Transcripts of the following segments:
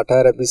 18-20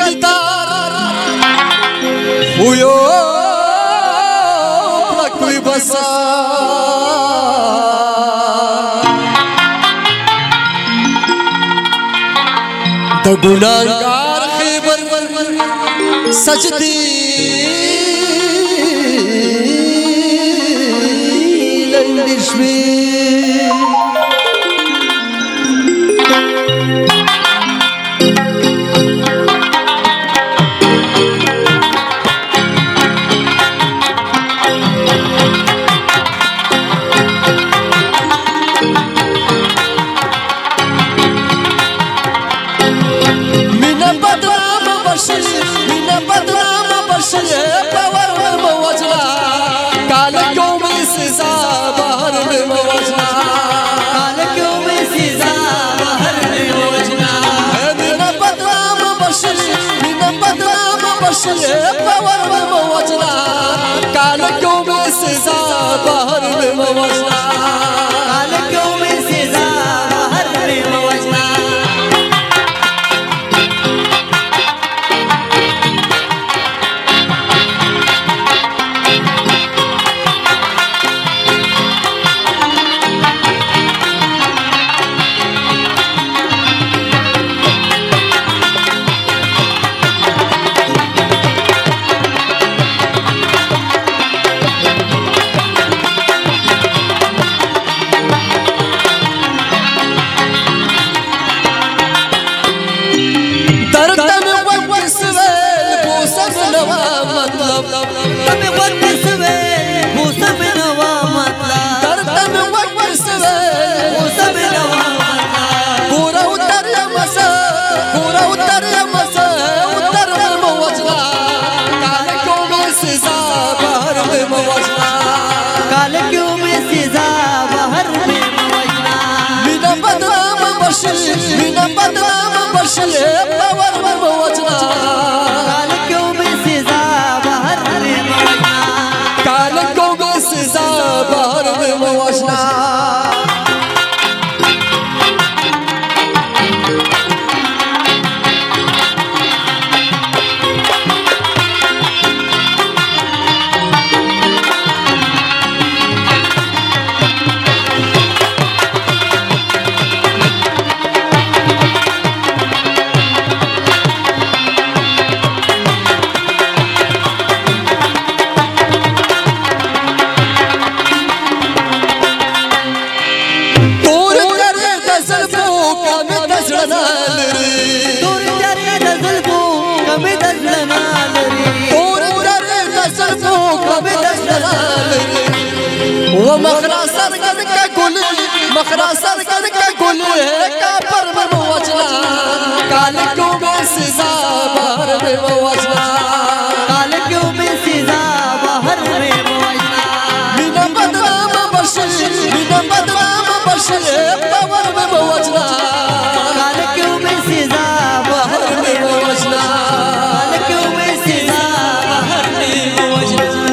कतार हुयो कोई बसा द गुनाहगार खैबर सजदी लंदिश में मखरा सरकद का गुल का पर में मौजना काल क्यों में सिजा बाहर में मौजना काल क्यों में सिजा बाहर में मौजना बिना बदनाम बशर बाहर में मौजना काल क्यों में सिजा बाहर में मौजना काल क्यों में सिजा बाहर में मौजना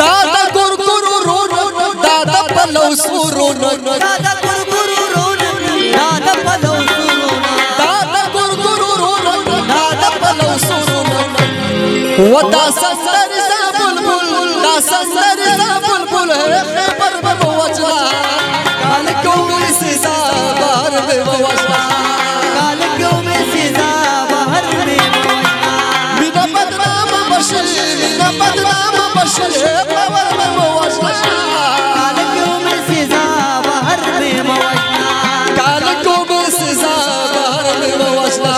दादा गुरगुरु रोना दादा पलो सुरोना दादा गुरगुरु रोना दादा पलो सुरोना वदा संदर सा बुलबुल दा संदर सा बुलबुल है खबर में वजला काल क्यों में सजा बाहर में वजला काल क्यों में सजा बाहर में वजला बिना बदनाम बशर बिना बदनाम बशर खबर में वजला काल क्यों में सजा बाहर में वजला काल क्यों में सजा बाहर में वजला